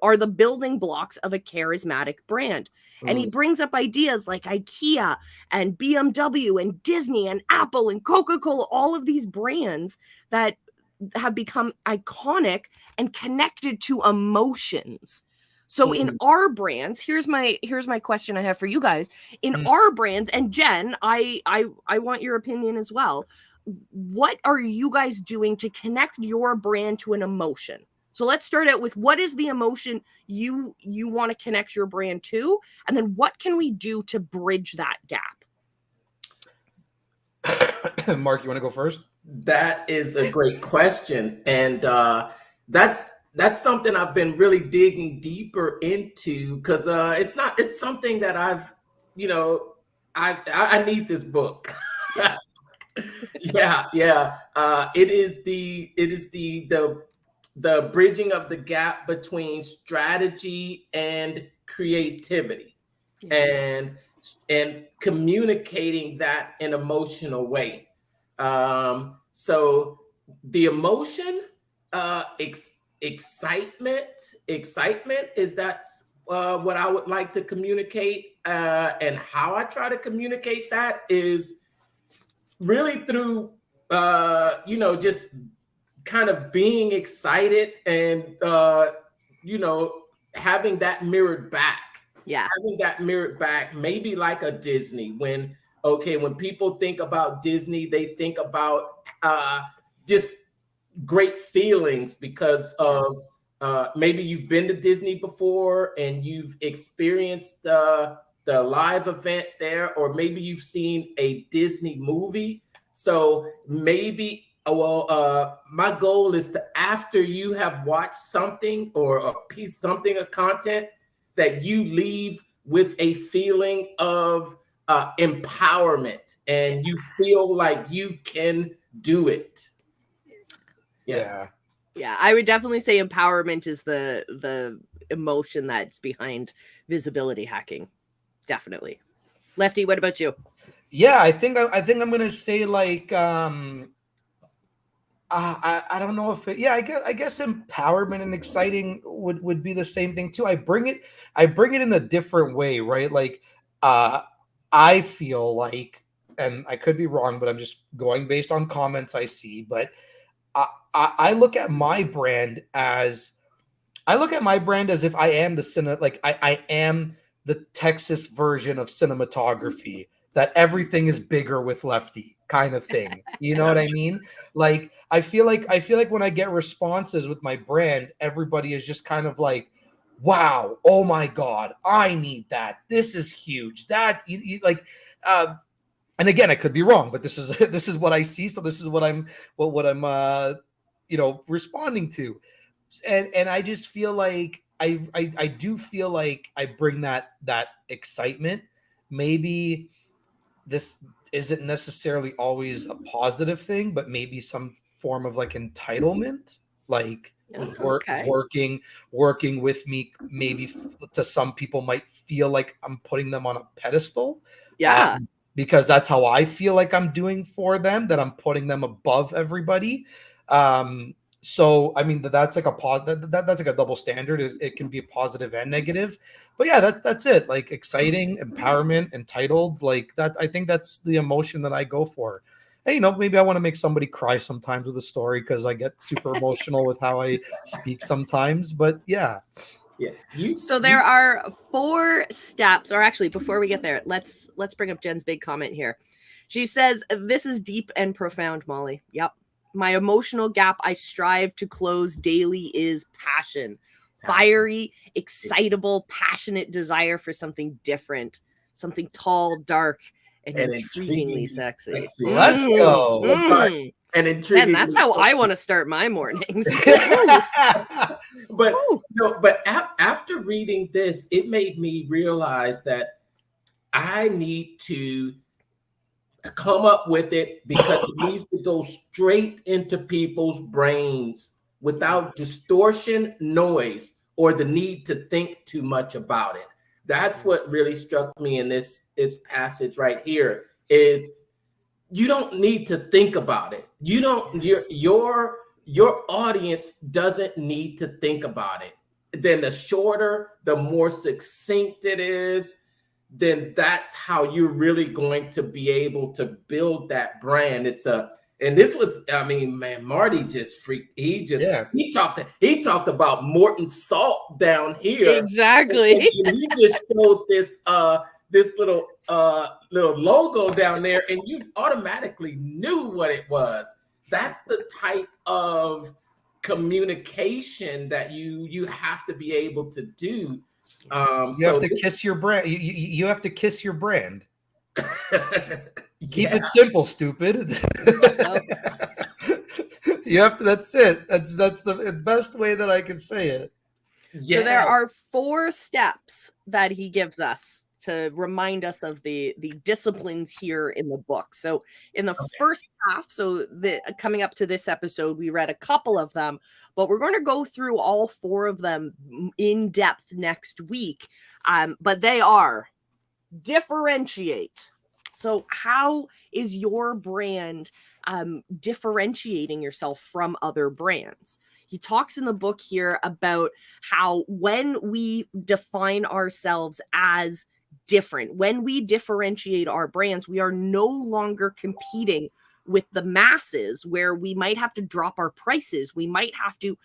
are the building blocks of a charismatic brand. And he brings up ideas like IKEA and BMW and Disney and Apple and Coca-Cola, all of these brands that have become iconic and connected to emotions. So in our brands, here's my question I have for you guys. In our brands, and Jen, I want your opinion as well. What are you guys doing to connect your brand to an emotion? So let's start out with, what is the emotion you want to connect your brand to? And then what can we do to bridge that gap? Mark, you want to go first? That is a great question. And that's something I've been really digging deeper into, because it's something that I need this book. Yeah. It is the bridging of the gap between strategy and creativity, and communicating that in an emotional way. So the emotion, excitement is that's what I would like to communicate, and how I try to communicate that is really through just kind of being excited and having that mirrored back. Yeah, having that mirrored back, maybe like a Disney. When people think about Disney, they think about just great feelings because of maybe you've been to Disney before and you've experienced the live event there, or maybe you've seen a Disney movie. So maybe, my goal is to, after you have watched something or something of content, that you leave with a feeling of empowerment and you feel like you can do it. Yeah, I would definitely say empowerment is the emotion that's behind visibility hacking. Definitely. Lefty, what about you? Yeah, I think I'm gonna say like I don't know if I guess empowerment and exciting would be the same thing too. I bring it in a different way, right? Like I feel like, and I could be wrong, but I'm just going based on comments I see, but I look at my brand as if I am I am the Texas version of cinematography, that everything is bigger with Lefty. kind of thing. You know what I mean? Like I feel like when I get responses with my brand, everybody is just kind of like, wow, oh my God, I need that. This is huge. That like and again, I could be wrong, but this is this is what I see. So this is what I'm responding to. And I just feel like I do feel like I bring that excitement. Maybe this isn't necessarily always a positive thing, but maybe some form of like entitlement, like Okay. working with me. Maybe to some people might feel like I'm putting them on a pedestal. Yeah. Because that's how I feel like I'm doing for them, that I'm putting them above everybody. So I mean that's like that's like a double standard. It can be positive and negative, but yeah, that's it. Like exciting, empowerment, entitled, like that. I think that's the emotion that I go for. And maybe I want to make somebody cry sometimes with a story because I get super emotional with how I speak sometimes. But yeah. So there are 4 steps, or actually before we get there, let's bring up Jen's big comment here. She says, "This is deep and profound, Molly." Yep. "My emotional gap I strive to close daily is passion. Fiery, excitable, passionate desire for something different, something tall, dark, and intriguingly sexy." Let's go. And intriguing. And that's how I want to start my mornings. But after reading this, it made me realize that I need to come up with it because it needs to go straight into people's brains without distortion, noise, or the need to think too much about it. That's what really struck me in this passage right here is you don't need to think about it. You don't, your audience doesn't need to think about it. Then the shorter, the more succinct it is, then that's how you're really going to be able to build that brand. And this was, I mean, man, Marty just freaked. He talked about Morton Salt down here. Exactly. And he just showed this little logo down there, and you automatically knew what it was. That's the type of communication that you have to be able to do. You have to kiss your brand. You have to kiss your brand. Keep it simple, stupid. You have to. That's it. That's the best way that I can say it. Yeah. So there are 4 steps that he gives us to remind us of the disciplines here in the book. So in the first half, so coming up to this episode, we read a couple of them, but we're going to go through all 4 of them in depth next week. But they are differentiate. So how is your brand differentiating yourself from other brands? He talks in the book here about how when we define ourselves as different, when we differentiate our brands, we are no longer competing with the masses where we might have to drop our prices. We might have to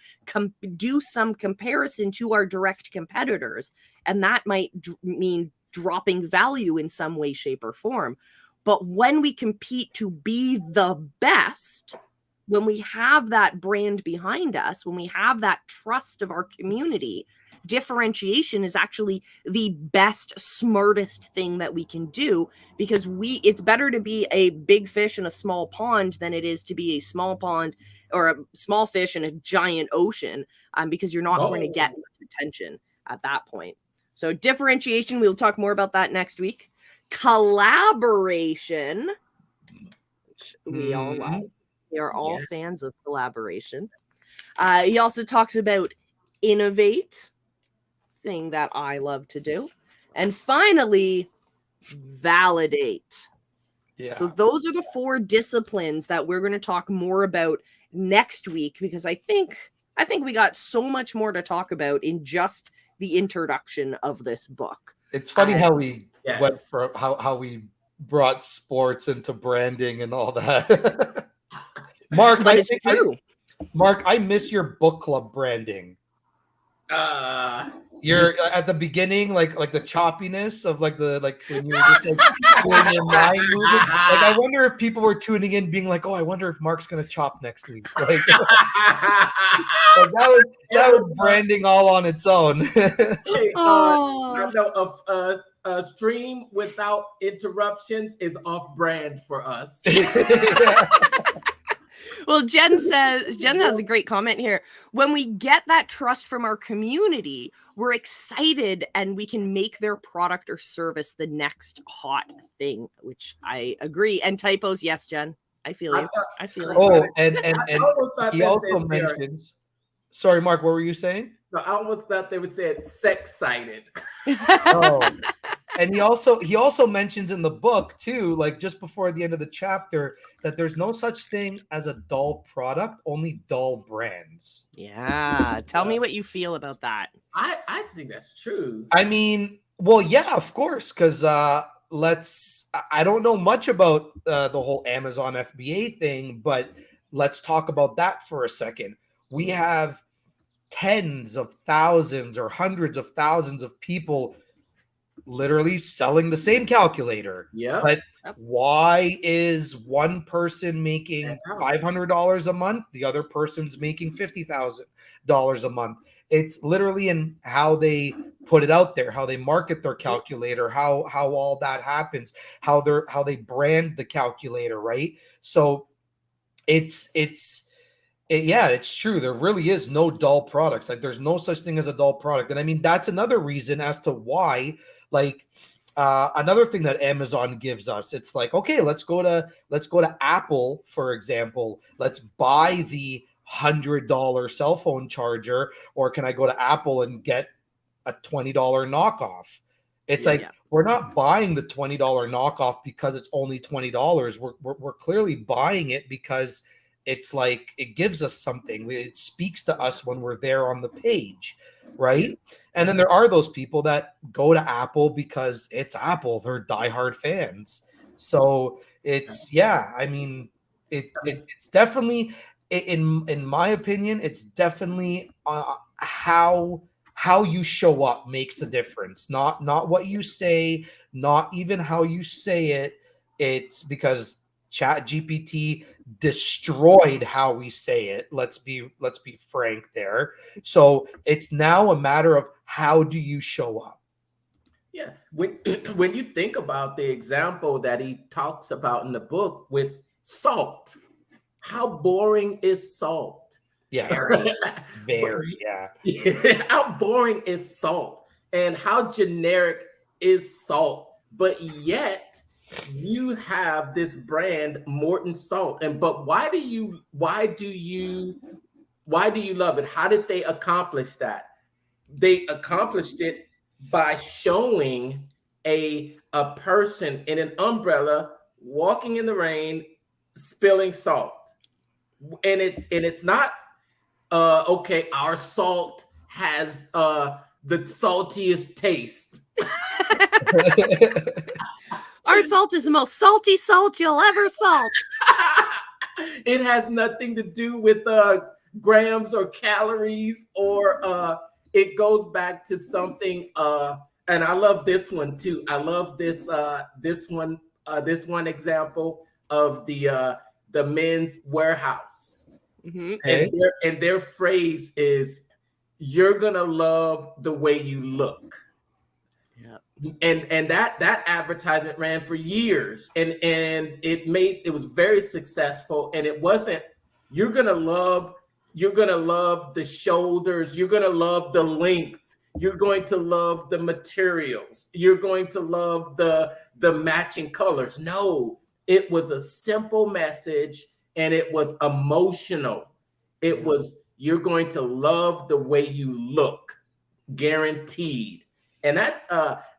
do some comparison to our direct competitors. And that might mean dropping value in some way, shape, or form. But when we compete to be the best, when we have that brand behind us, when we have that trust of our community, differentiation is actually the best, smartest thing that we can do, because it's better to be a big fish in a small pond than it is to be a small pond or a small fish in a giant ocean, because you're not going to get much attention at that point. So differentiation, we'll talk more about that next week. Collaboration, which we all love. We are all fans of collaboration. He also talks about innovate, thing that I love to do. And finally, validate. Yeah. So those are the 4 disciplines that we're going to talk more about next week, because I think we got so much more to talk about in just the introduction of this book. It's funny how we went for how we brought sports into branding and all that. Mark, Mark, I miss your book club branding. You're at the beginning, like the choppiness of like when you're just like doing your mind movement. Like I wonder if people were tuning in, being like, "Oh, I wonder if Mark's gonna chop next week." Like, like that was branding all on its own. Hey, Oh. I know a stream without interruptions is off brand for us. Well, Jen has a great comment here. When we get that trust from our community, we're excited and we can make their product or service the next hot thing, which I agree. And typos, yes, Jen, I feel you. I feel you. Oh, and almost thought he that also said there. mentions. Sorry, Mark, what were you saying? No, I almost thought they would say it sex-sided. Oh. And he also mentions in the book too, like just before the end of the chapter, that there's no such thing as a dull product, only dull brands. Yeah. Tell me what you feel about that. I think that's true. I mean, well, yeah, of course, because I don't know much about the whole Amazon FBA thing, but let's talk about that for a second. We have tens of thousands or hundreds of thousands of people literally selling the same calculator. Yeah. But why is one person making $500 a month, the other person's making $50,000 a month? It's literally in how they put it out there, how they market their calculator, how all that happens, how they brand the calculator, right? So it's true. There really is no dull products. Like there's no such thing as a dull product. And I mean, that's another reason as to why, like, another thing that Amazon gives us, it's like, okay, let's go to Apple, for example. Let's buy the $100 cell phone charger, or can I go to Apple and get a $20 knockoff? It's we're not buying the $20 knockoff because it's only $20. We're clearly buying it because it's like it gives us something. It speaks to us when we're there on the page, right? And then there are those people that go to Apple because it's Apple. They're diehard fans. So it's I mean, it's definitely, in my opinion, it's definitely how you show up makes the difference. Not what you say, not even how you say it. It's because ChatGPT destroyed how we say it. Let's be frank there. So it's now a matter of how do you show up. Yeah. When you think about the example that he talks about in the book with salt, how boring is salt? Yeah. Very. How boring is salt? And how generic is salt? But yet you have this brand Morton Salt. But why do you love it? How did they accomplish that? They accomplished it by showing a person in an umbrella walking in the rain spilling salt. And it's not okay, our salt has the saltiest taste. Our salt is the most salty salt you'll ever salt. It has nothing to do with grams or calories, or it goes back to something. And I love this one too. I love this one example of the Men's Warehouse. Mm-hmm. And their phrase is, "You're gonna love the way you look." And that advertisement ran for years, and it was very successful. And it wasn't, you're gonna love the shoulders, you're gonna love the length, you're going to love the materials, you're going to love the matching colors. No, it was a simple message, and it was emotional. It was, you're going to love the way you look, guaranteed. And that's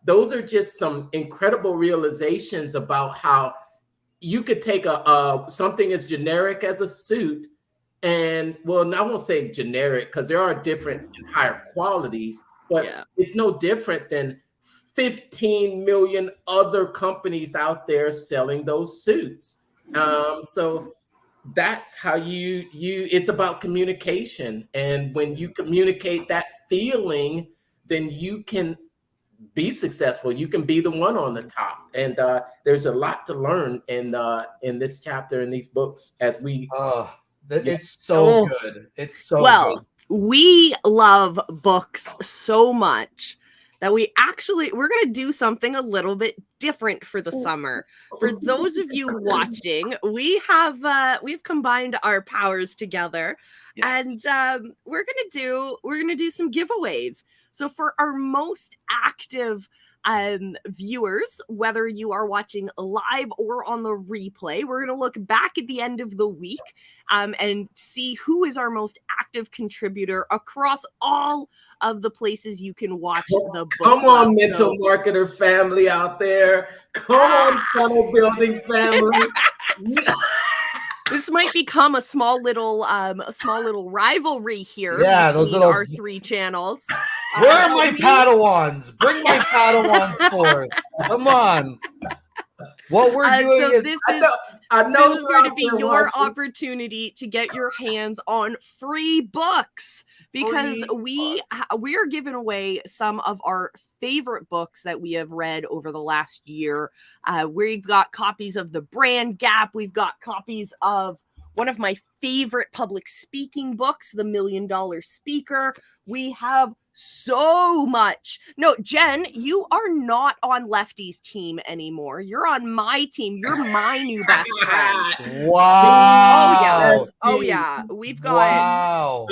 those are just some incredible realizations about how you could take something as generic as a suit, and well, I won't say generic because there are different and higher qualities, but it's no different than 15 million other companies out there selling those suits. So that's how you it's about communication. And when you communicate that feeling, then you can be successful. You can be the one on the top. And there's a lot to learn in this chapter in these books as we It's so Oh. good. It's so Well, good. we love books so much that we're going to do something a little bit different for the summer. For those of you watching, we've combined our powers together, Yes. and we're going to do some giveaways. So for our most active viewers, whether you are watching live or on the replay, we're going to look back at the end of the week and see who is our most active contributor across all of the places you can watch the book Come club. on, mental marketer family out there. Come on, funnel building family. This might become a small little rivalry here between our three channels. Where are my Padawans? Bring my Padawans forth. Come on. What we're doing so is this is is going to be your opportunity to get your hands on free books, because we are giving away some of our favorite books that we have read over the last year. We've got copies of The Brand Gap. We've got copies of one of my favorite public speaking books, The $1 Million Speaker. We have so much. No, Jen, you are not on Lefty's team anymore. You're on my team. You're my new best friend. Wow. Oh yeah. We've got wow.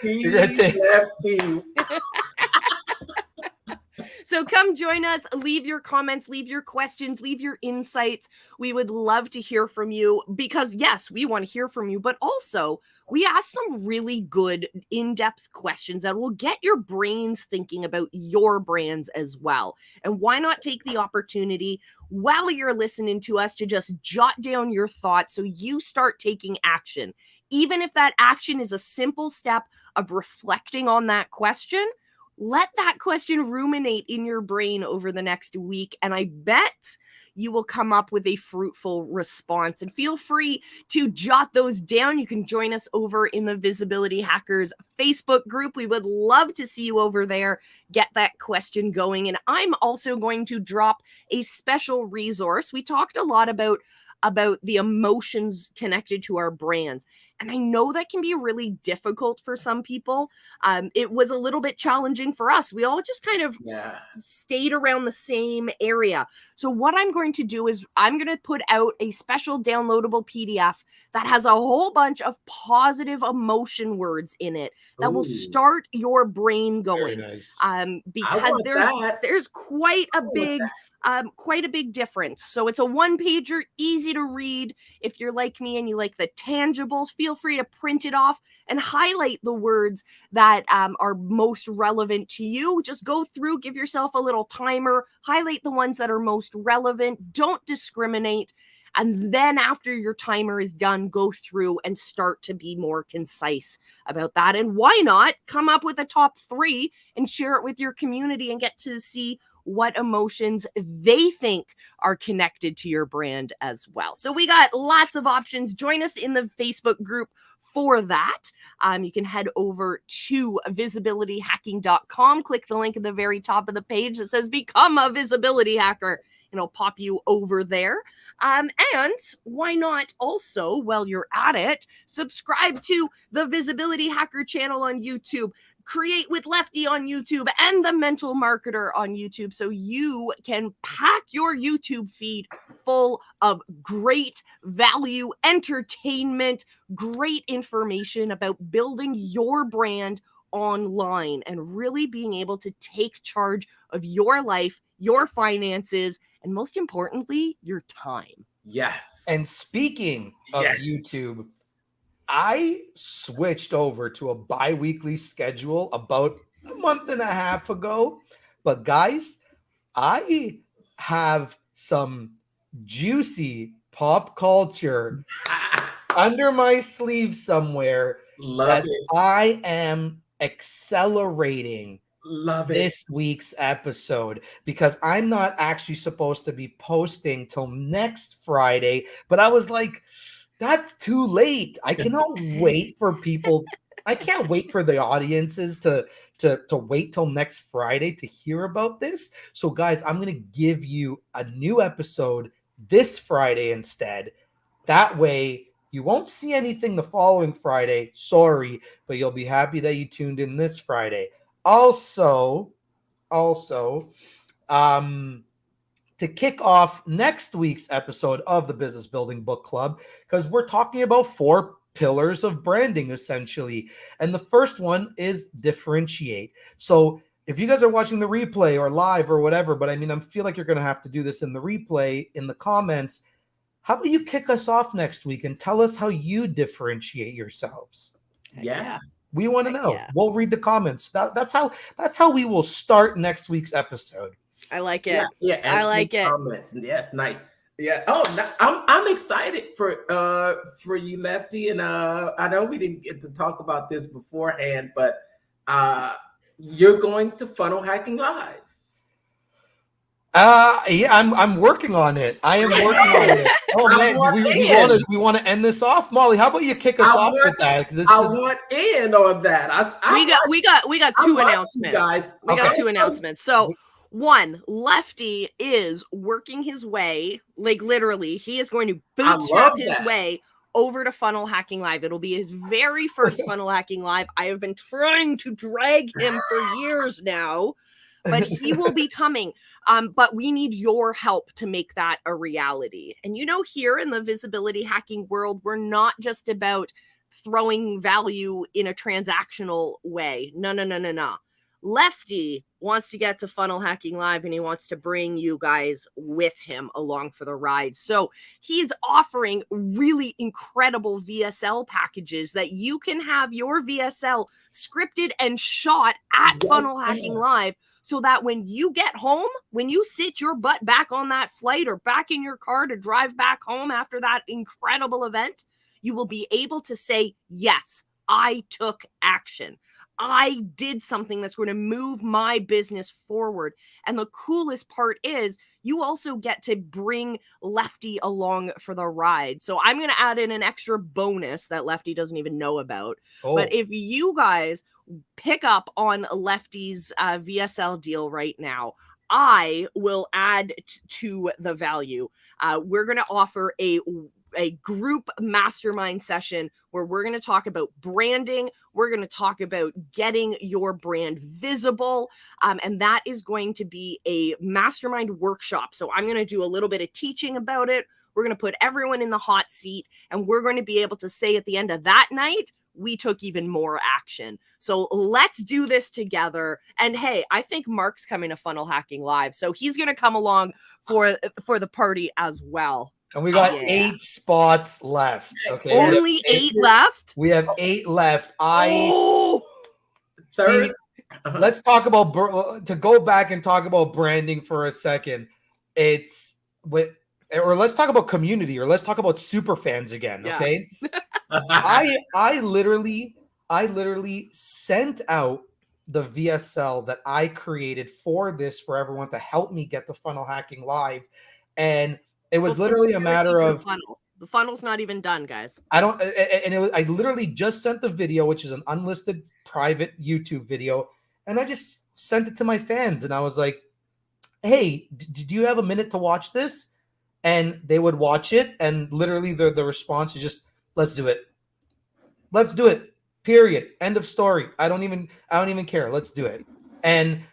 Lefty. So come join us, leave your comments, leave your questions, leave your insights. We would love to hear from you, because yes, we want to hear from you, but also we ask some really good in-depth questions that will get your brains thinking about your brands as well. And why not take the opportunity while you're listening to us to just jot down your thoughts so you start taking action. Even if that action is a simple step of reflecting on that question, let that question ruminate in your brain over the next week, and I bet you will come up with a fruitful response. And feel free to jot those down. You can join us over in the Visibility Hackers Facebook group. We would love to see you over there. Get that question going. And I'm also going to drop a special resource. We talked a lot about the emotions connected to our brands. And I know that can be really difficult for some people. It was a little bit challenging for us. We all just kind of stayed around the same area. So what I'm going to do is I'm going to put out a special downloadable PDF that has a whole bunch of positive emotion words in it that will start your brain going. Very nice. Because there's quite a big difference. So it's a one-pager, easy to read. If you're like me and you like the tangibles, feel free to print it off and highlight the words that are most relevant to you. Just go through, give yourself a little timer, highlight the ones that are most relevant. Don't discriminate. And then after your timer is done, go through and start to be more concise about that. And why not come up with a top 3 and share it with your community and get to see what emotions they think are connected to your brand as well. So we got lots of options. Join us in the Facebook group for that. You can head over to visibilityhacking.com, click the link at the very top of the page that says become a visibility hacker. And it'll pop you over there. And why not also, while you're at it, subscribe to the Visibility Hacker channel on YouTube, Create with Lefty on YouTube, and The Mental Marketer on YouTube, so you can pack your YouTube feed full of great value, entertainment, great information about building your brand online and really being able to take charge of your life, your finances, and most importantly, your time. Yes. And speaking of YouTube, I switched over to a bi-weekly schedule about a month and a half ago. But guys, I have some juicy pop culture under my sleeve somewhere that I am accelerating this week's episode, because I'm not actually supposed to be posting till next Friday, but I was like, That's too late. I cannot wait for people. I can't wait for the audiences to wait till next Friday to hear about this. So, guys, I'm going to give you a new episode this Friday instead. That way, you won't see anything the following Friday. Sorry, but you'll be happy that you tuned in this Friday. Also, to kick off next week's episode of the Business Building Book Club, because we're talking about 4 pillars of branding, essentially. And the first one is differentiate. So if you guys are watching the replay or live or whatever, but I mean, I feel like you're going to have to do this in the replay, in the comments, how about you kick us off next week and tell us how you differentiate yourselves? Yeah. We want to know. Yeah. We'll read the comments. That's how we will start next week's episode. I like it. Yeah, I like it. Comments. Yes, nice. Yeah. Oh, I'm excited for you, Lefty. And I know we didn't get to talk about this beforehand, but you're going to Funnel Hacking Live. Yeah, I'm working on it. I am working on it. Oh man, we want to end this off, Molly. How about you kick us off with that? I want in on that. We got 2 announcements, guys. We got 2 announcements. So, one, Lefty is working his way, like literally, he is going to bootstrap his way over to Funnel Hacking Live. It'll be his very first Funnel Hacking Live. I have been trying to drag him for years now, but he will be coming. But we need your help to make that a reality. And here in the visibility hacking world, we're not just about throwing value in a transactional way. No. Lefty wants to get to Funnel Hacking Live, and he wants to bring you guys with him along for the ride. So he's offering really incredible VSL packages that you can have your VSL scripted and shot at Funnel Hacking Live, so that when you get home, when you sit your butt back on that flight or back in your car to drive back home after that incredible event, you will be able to say, yes, I took action. I did something that's going to move my business forward. And the coolest part is you also get to bring Lefty along for the ride. So I'm going to add in an extra bonus that Lefty doesn't even know about. Oh. But if you guys pick up on Lefty's VSL deal right now, I will add to the value. We're going to offer a group mastermind session where we're going to talk about branding. We're going to talk about getting your brand visible. And that is going to be a mastermind workshop. So I'm going to do a little bit of teaching about it. We're going to put everyone in the hot seat, and we're going to be able to say at the end of that night, we took even more action. So let's do this together. And hey, I think Mark's coming to Funnel Hacking Live, so he's going to come along for the party as well. And we got 8 spots left. Okay. Only 8 left? We have 8 left. Let's talk about, to go back and talk about branding for a second. Let's talk about community, or let's talk about super fans again. Yeah. Okay. I literally sent out the VSL that I created for everyone to help me get the Funnel Hacking Live. And it was literally a matter of the funnel's not even done, guys. I literally just sent the video, which is an unlisted private YouTube video, and I just sent it to my fans, and I was like, "Hey, do you have a minute to watch this?" And they would watch it, and literally the response is just, "Let's do it. Let's do it. Period. End of story. I don't even care. Let's do it." And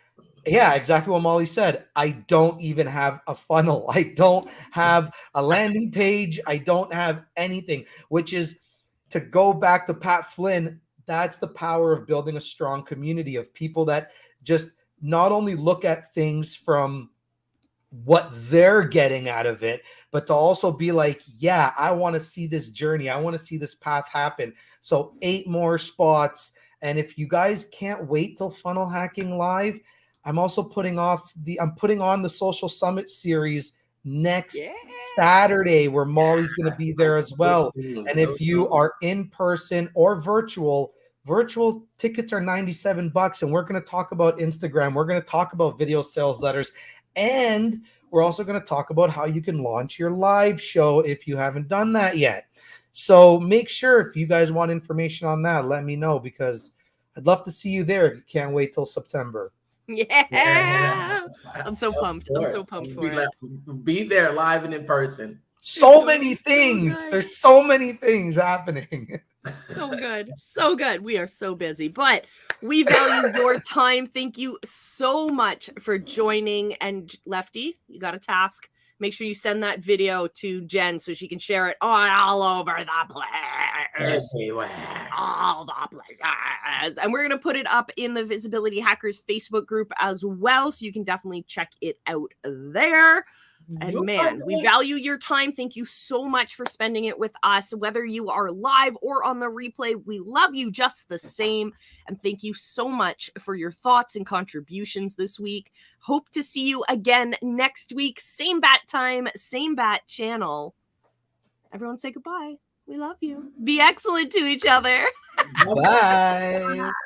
yeah, exactly what Molly said. I don't even have a funnel. I don't have a landing page. I don't have anything, which is, to go back to Pat Flynn, that's the power of building a strong community of people that just not only look at things from what they're getting out of it, but to also be like, yeah, I want to see this journey. I want to see this path happen. So 8 more spots. And if you guys can't wait till Funnel Hacking Live, I'm also putting on the Social Summit series next Saturday, where Molly's going to be there as well. And if you are in person or virtual tickets are $97, and we're going to talk about Instagram. We're going to talk about video sales letters, and we're also going to talk about how you can launch your live show if you haven't done that yet. So make sure if you guys want information on that, let me know because I'd love to see you there if you can't wait till September. Yeah. I'm so pumped. I'm so course. pumped for it. Be there live and in person. So many things. good. There's so many things happening. So good. So good. We are so busy, but we value your time. Thank you so much for joining. And Lefty, you got a task. Make sure you send that video to Jen so she can share it all over the place. Everywhere. All the places. And we're going to put it up in the Visibility Hackers Facebook group as well. So you can definitely check it out there. And man, we value your time. Thank you so much for spending it with us. Whether you are live or on the replay, we love you just the same. And thank you so much for your thoughts and contributions this week. Hope to see you again next week. Same bat time, same bat channel. Everyone say goodbye. We love you. Be excellent to each other. Bye.